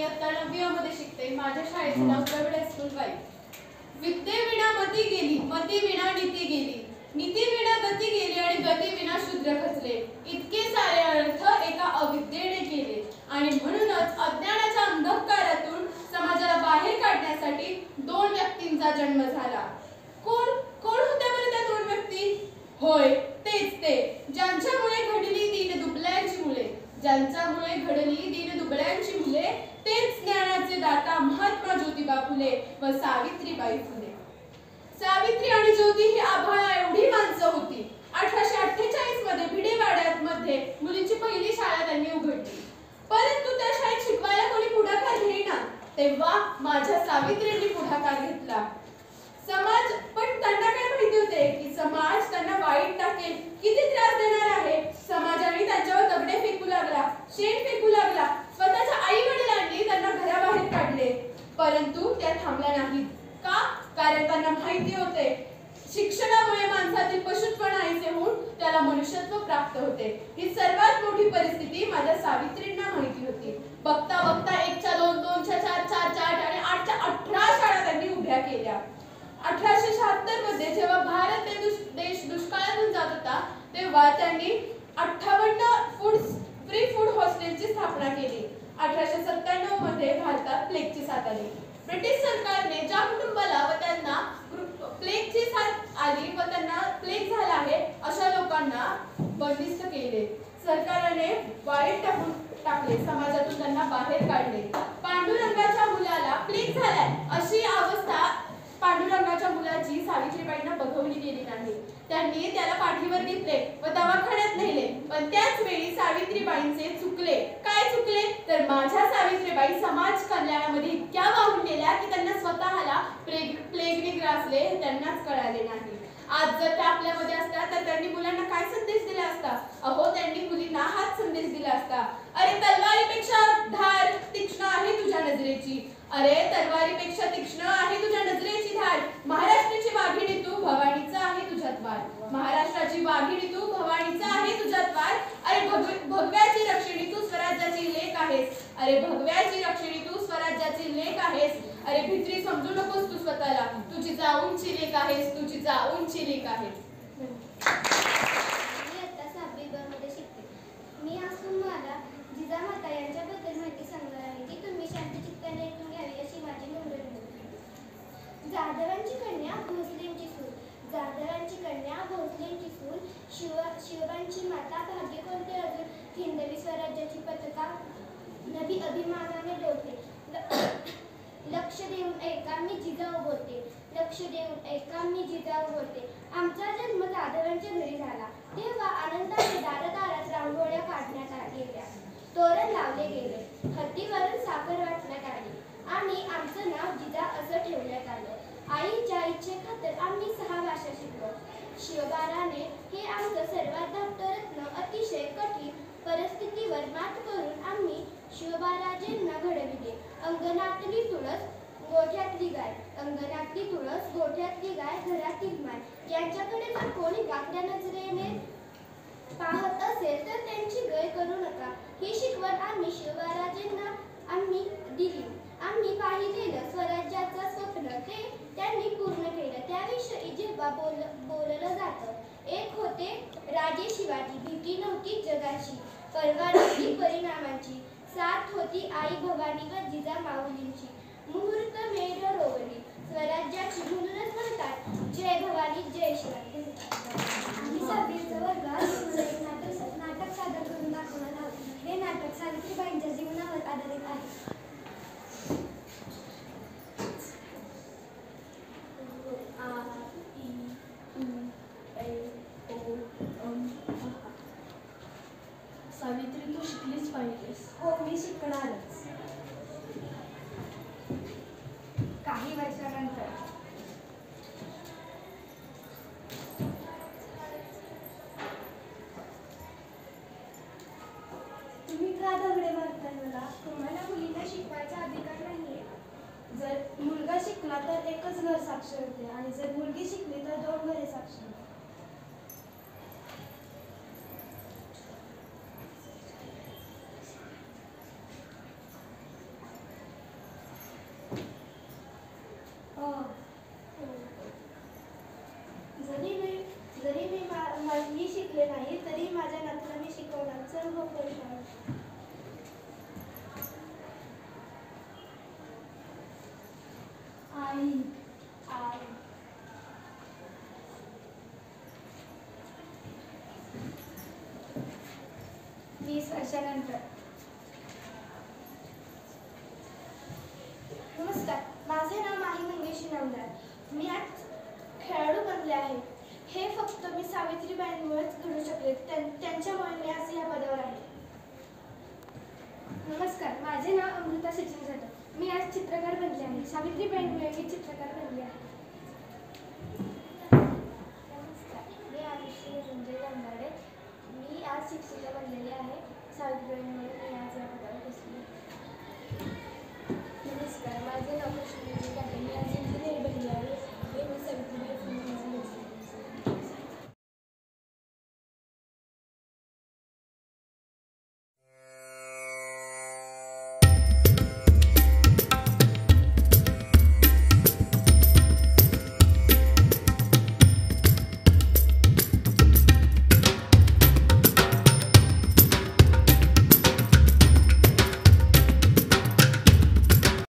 इयत्ता 9वी मध्ये शिकते. माझ्या शाळेचं नाव प्रवीण हायस्कूल बाई. विद्येविना मती गेली, मती विना नीती गेली, नीती विना गती गेली आणि गती विना शूद्र खचले. इतके सारे अर्थ एका अविद्येने केले आणि म्हणूनच अज्ञानाच्या अंधकारातून समाजाला बाहेर काढण्यासाठी 2 व्यक्तींचा जन्म झाला. कोण कोण होत्या बरं त्या 2 व्यक्ती? होय, तेच ते ज्यांच्यामुळे घडली दीनदुबळ्यांची मुले. ज्यांच्यामुळे घडली दीनदुबळ्यांची मुले तेच ज्ञानाचे दाता महात्मा ज्योतिबा फुले व सावित्रीबाई फुले. सावित्री आणि ज्योती ही आभाळा एवढी माणसं होती. 1848 मध्ये भिडेवाड्यात मध्ये मुलींची पहिली शाळा त्यांनी उघडली. परंतु त्या शाळेत शिकवायला कोणी पुढाकार घेईना. तेव्हा माझ्या सावित्रींनी पुढाकार घेतला. पण त्यांना काय माहिती होते की समाज त्यांना वाईट टाकेल, किती त्रास देणार आहे. समाजाने त्यांच्यावर दगडे फेकू लागला, शेण फेकू लागला. स्वतःच्या आई वडिलांनी त्यांना घराबाहेर काढले. परंतु त्या थांबल्या नाहीत. का? कारण त्यांना माहिती होते शिक्षणामुळे माणसातील पशुत्व नाहीसे होऊन त्याला मनुष्यत्व प्राप्त होते. ही सर्वात मोठी परिस्थिती माझ्या सावित्रींना माहिती होती. बघता बघता 1च्या 2, 2च्या 4, 4च्या 8 आणि 8च्या 18 शाळा त्यांनी उभ्या केल्या. 1876 मध्ये जेव्हा भारत देश दुष्काळातून जात होता तेव्हा त्यांनी 58 फ्री फूड हॉस्टेलची स्थापना केली. 1897 मध्ये भारतात प्लेगची साथ आली. ब्रिटिश सरकारने ज्या कुटुंबाला व त्यांना प्लेगची साथ आली व त्यांना प्लेग झाला आहे अशा लोकांना बंदिस्त केले. सरकारने वाईट टाकले, समाजातून त्यांना बाहेर काढले. पांडुरंगाच्या मुलाला प्लेग झालाय अशी अवस्था पांडुरंगाच्या मुलाची सावित्रीबाईंना बघवली गेली नाही. त्यांनी त्याला पाठीवर घेतले व दवाखान्यात नेले. पण त्याच वेळी सावित्रीबाईंचे चुकले. काय चुकले? तर माझ्या सावित्रीबाई समाज कल्याणामध्ये इतक्या वाहून गेल्या की त्यांना स्वतःला प्लेगने ग्रासले हे त्यांनाच कळाले नाही. आज जर त्या आपल्यामध्ये असतात तर त्यांनी मुलांना काय संदेश दिला असता? अहो, त्यांनी मुलींना हाच संदेश दिला असता. अरे, तलवारीपेक्षा धार तीक्ष्ण आहे तुझ्या नजरेची. अरे, तलवारीपेक्षा तीक्ष्ण आहे तुझ्या नजरेची धार. महाराष्ट्राची वाघिणी तू, भवानीचा आहे तुझ्यात वार. महाराष्ट्राची वाघिणी तू, भवानीचा आहे तुझ्यात वार. अरे, भगव्याची रक्षिणी तू, स्वराज्याची लेक आहेस. अरे, भगव्याची रक्षिणी तू, स्वराज्याची लेक आहेस. अरे, भित्री समजू नकोस तू स्वतःला, तुझी जाऊनची लेक आहेस, तुझी जाऊनची लेक आहेस. मी आता 7वी ब मध्ये शिकते. मी आज तुम्हाला जिजामाता यांच्याबद्दल माहिती सांगणार आहे की तुम्ही शांतचित्ताने ऐकून घ्यावी अशी माझी नम्र विनंती. जाधवांची कन्या भोसलेंची सून, जाधवांची कन्या भोसलेंची सून, शिवबांची माता भाग्य कोणते अजून, हिंदवी स्वराज्याची पताका नभी अभिमानाने डोलते. लक्ष देऊन ऐका मी जिजाऊ बोलते, लक्ष देऊन ऐका मी जिजाऊ बोलते. आमचा जन्म जाधवांच्या घरी झाला तेव्हा आनंदाने दारादारात रांगोळ्या काढण्यात गेल्या, तोरण लावले गेले, हत्तीवरून साखर वाटण्यात आली आणि आमचं नाव जिजा असं ठेवण्यात आलं. आईच्या इच्छेखातर आम्ही 6 भाषा शिकलो. शिवबाराने हे आमचं सर्वात धाकटं रत्न अतिशय कठीण परिस्थितीवर मात करून आम्ही शिवबाराजेंना घडविले. अंगणातली तुळस गोठ्यातली गाय, अंगणातली तुळस गोठ्यातली गाय, घरातील माय यांच्याकडे जर कोणी वाकड्या नजरेने पाहत असेल तर त्यांची गय करू नका. ही शिकवण आम्ही शिवबाराजेंना आम्ही दिली. आम्ही पाहिलेलं स्वराज्याचं स्वप्न ते त्यांनी पूर्ण केलं. त्याविषयी जेव्हा बोललं जातं, एक होते राजे शिवाजी, भीती नव्हती जगाची, पर्वा नव्हती परिणामांची, साथ होती आई भवानी व जिजा माऊलींची, मुहूर्त मेढ रोवली स्वराज्याची. म्हणूनच म्हणतात जय भवानी जय शिवाजी. आम्ही 7वी वर्गात नाटक सादर करून दाखवणार आहोत. हे नाटक सावित्रीबाईंच्या जीवनावर आधारित आहे. सावित्री, तू शिकलीच पाहिजेस. हो, मी शिकणारच. काही वर्षानंतर तुम्ही का दगडे मारताय मला? तुम्हाला मुलींना शिकवायचा अधिकार नाहीये. जर मुलगा शिकला तर एकच घर साक्षर होते आणि जर मुलगी शिकली तर 2 घरे साक्षर होते. वर्षानंतर. नमस्कार, माझे नाव माही मंगेश इनामदार. मी आज खेळाडू बनले आहे. हे फक्त मी सावित्रीबाईंमुळेच घडू शकले. त्यांच्यामुळे मी आज या पदावर आहे. नमस्कार, माझे नाव अमृता सचिन जाधव. मी आज चित्रकार बनले आहे. सावित्रीबाईंमुळे मी चित्रकार बनले आहे. नमस्कार, मी आरुषी संजय गंगाडे. मी आज शिक्षिका बनलेली आहे. सावित्रीबाईंमुळे